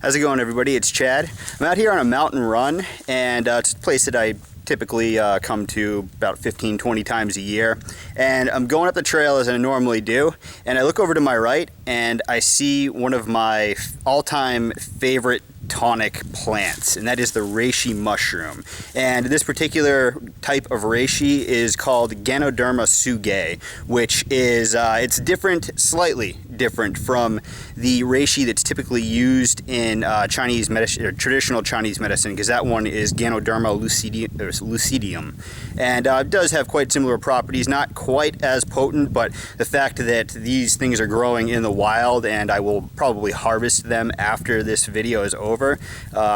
How's it going, everybody? It's Chad. I'm out here on a mountain run, and it's a place that I typically come to about 15-20 times a year. And I'm going up the trail as I normally do, and I look over to my right and I see one of my all-time favorite tonic plants, and that is the reishi mushroom. And this particular type of reishi is called Ganoderma tsugae, which is it's different, slightly different from the reishi that's typically used in Chinese medicine, or traditional Chinese medicine, because that one is Ganoderma lucidium, and it does have quite similar properties, not quite as potent, but the fact that these things are growing in the wild, and I will probably harvest them after this video is over,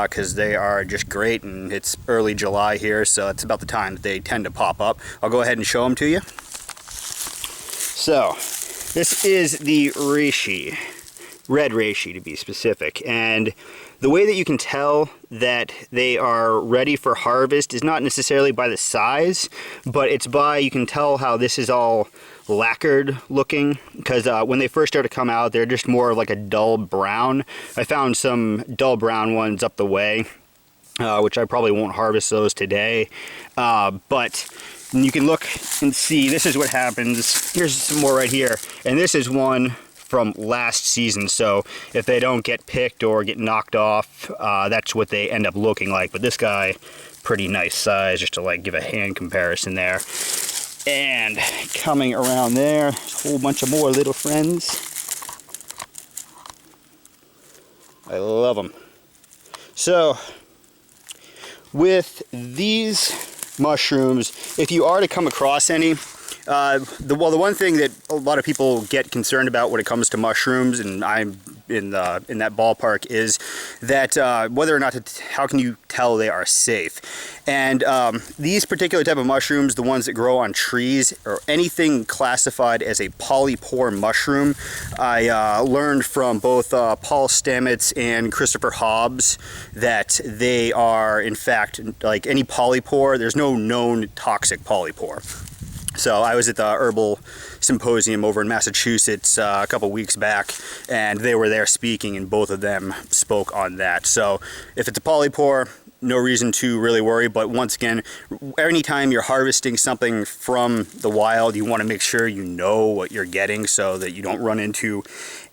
because they are just great, and it's early July here, so it's about the time that they tend to pop up. I'll go ahead and show them to you. So this is the reishi, red reishi to be specific, and the way that you can tell that they are ready for harvest is not necessarily by the size, but it's by, you can tell how this is all lacquered looking, because when they first start to come out, they're just more like a dull brown. I found some dull brown ones up the way, which I probably won't harvest those today, but you can look and see, this is what happens. Here's some more right here, and this is one from last season, so if they don't get picked or get knocked off, that's what they end up looking like. But this guy, pretty nice size, just to like give a hand comparison there. And coming around there, a whole bunch of more little friends. I love them. So with these mushrooms, if you are to come across any, the one thing that a lot of people get concerned about when it comes to mushrooms, and I'm in that ballpark, is that whether or not how can you tell they are safe? And these particular type of mushrooms, the ones that grow on trees, or anything classified as a polypore mushroom, I learned from both Paul Stamets and Christopher Hobbs that they are, in fact, like any polypore, there's no known toxic polypore. So I was at the Herbal Symposium over in Massachusetts a couple weeks back, and they were there speaking, and both of them spoke on that. So if it's a polypore, no reason to really worry. But once again, anytime you're harvesting something from the wild, you want to make sure you know what you're getting so that you don't run into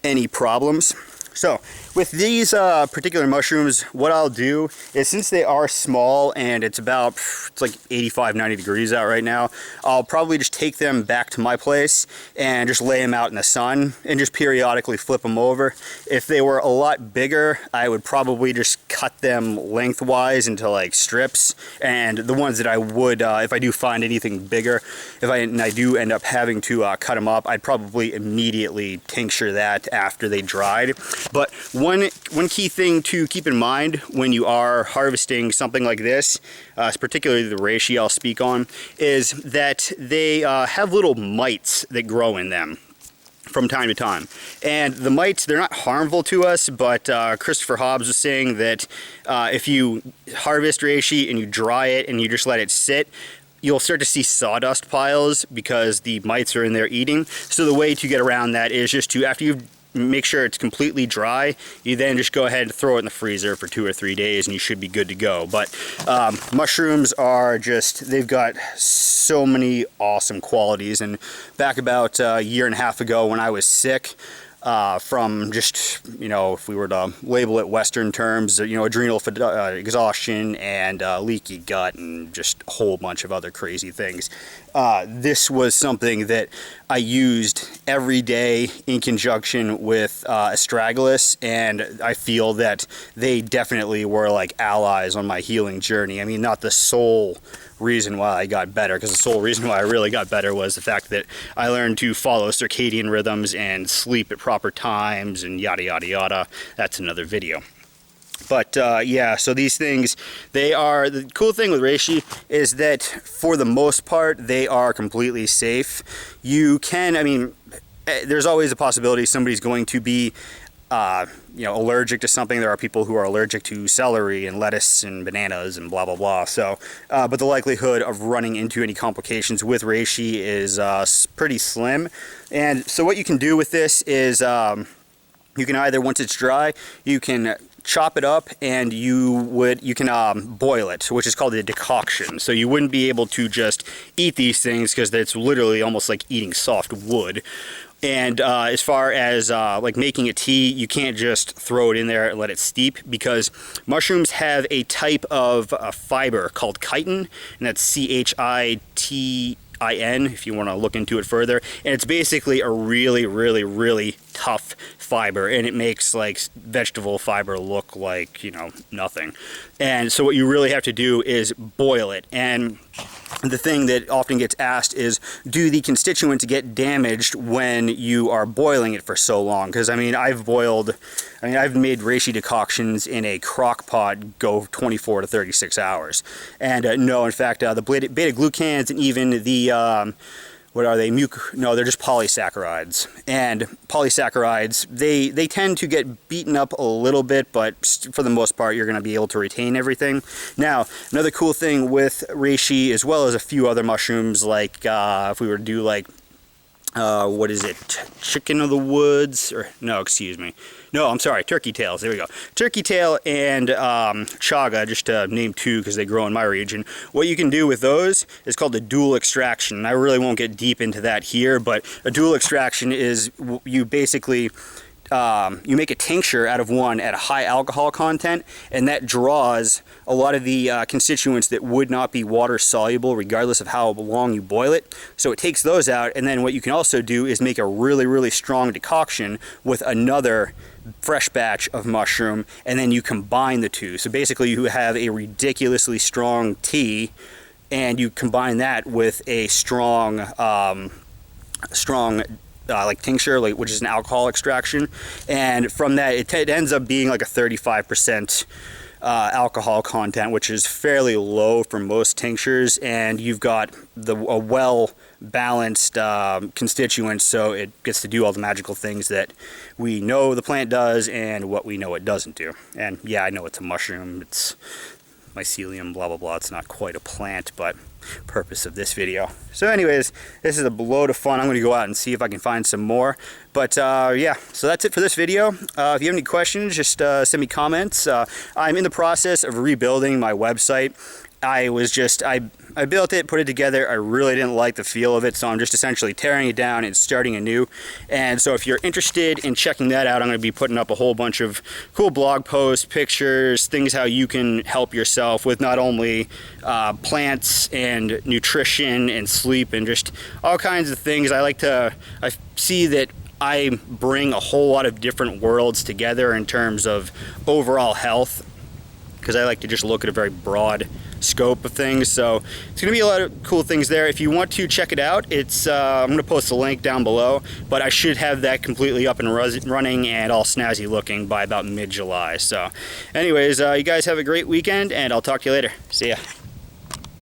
any problems. So with these particular mushrooms, what I'll do is, since they are small and it's like 85-90 degrees out right now, I'll probably just take them back to my place and just lay them out in the sun and just periodically flip them over. If they were a lot bigger, I would probably just cut them lengthwise into like strips, and the ones that I would, if I do find anything bigger, and I do end up having to cut them up, I'd probably immediately tincture that after they dried. But one key thing to keep in mind when you are harvesting something like this, particularly the reishi I'll speak on, is that they have little mites that grow in them from time to time. And the mites, they're not harmful to us, but Christopher Hobbs was saying that if you harvest reishi and you dry it and you just let it sit, you'll start to see sawdust piles because the mites are in there eating. So the way to get around that is just to, after you've make sure it's completely dry, you then just go ahead and throw it in the freezer for 2 or 3 days and you should be good to go. But mushrooms are just, they've got so many awesome qualities. And back about a year and a half ago when I was sick, from just, if we were to label it Western terms, adrenal exhaustion and leaky gut and just a whole bunch of other crazy things. This was something that I used every day in conjunction with astragalus, and I feel that they definitely were like allies on my healing journey. I mean, not the sole reason why I got better, because the sole reason why I really got better was the fact that I learned to follow circadian rhythms and sleep at proper times and yada yada yada. That's another video. But yeah, so these things, the cool thing with reishi is that for the most part they are completely safe. You can, there's always a possibility somebody's going to be allergic to something. There are people who are allergic to celery and lettuce and bananas and blah blah blah. So but the likelihood of running into any complications with reishi is pretty slim. And so what you can do with this is you can either, once it's dry, you can chop it up, and you can boil it, which is called a decoction. So you wouldn't be able to just eat these things because it's literally almost like eating soft wood. And as far as like making a tea, you can't just throw it in there and let it steep, because mushrooms have a type of fiber called chitin, and that's CHITIN if you want to look into it further. And it's basically a really, really, really tough fiber, and it makes like vegetable fiber look like, you know, nothing. And so what you really have to do is boil it. And the thing that often gets asked is, do the constituents get damaged when you are boiling it for so long? Because I mean, I've made reishi decoctions in a crock pot go 24 to 36 hours. And no, in fact, the beta glucans and even the what are they? No, they're just polysaccharides. And polysaccharides, they tend to get beaten up a little bit, but for the most part, you're going to be able to retain everything. Now, another cool thing with reishi, as well as a few other mushrooms, like if we were to do like, what is it? Chicken of the woods? Or no, excuse me. No, I'm sorry, turkey tails. There we go. Turkey tail and chaga, just to name two because they grow in my region. What you can do with those is called a dual extraction. I really won't get deep into that here, but a dual extraction is you basically you make a tincture out of one at a high alcohol content, and that draws a lot of the constituents that would not be water soluble regardless of how long you boil it. So it takes those out, and then what you can also do is make a really, really strong decoction with another fresh batch of mushroom, and then you combine the two. So basically you have a ridiculously strong tea, and you combine that with a strong like tincture, like, which is an alcohol extraction, and from that it ends up being like a 35% alcohol content, which is fairly low for most tinctures, and you've got a well balanced constituents, so it gets to do all the magical things that we know the plant does and what we know it doesn't do. And yeah, I know it's a mushroom, it's mycelium, blah blah blah, it's not quite a plant, but purpose of this video. So anyways, this is a load of fun. I'm going to go out and see if I can find some more, but yeah, so that's it for this video. If you have any questions, just send me comments. I'm in the process of rebuilding my website. I built it, put it together. I really didn't like the feel of it, so I'm just essentially tearing it down and starting anew. And so if you're interested in checking that out, I'm going to be putting up a whole bunch of cool blog posts, pictures, things how you can help yourself with not only plants and nutrition and sleep and just all kinds of things. I see that I bring a whole lot of different worlds together in terms of overall health, because I like to just look at a very broad scope of things. So it's gonna be a lot of cool things there. If you want to check it out, it's I'm gonna post a link down below, but I should have that completely up and running and all snazzy looking by about mid-July. So anyways, you guys have a great weekend, and I'll talk to you later. See ya.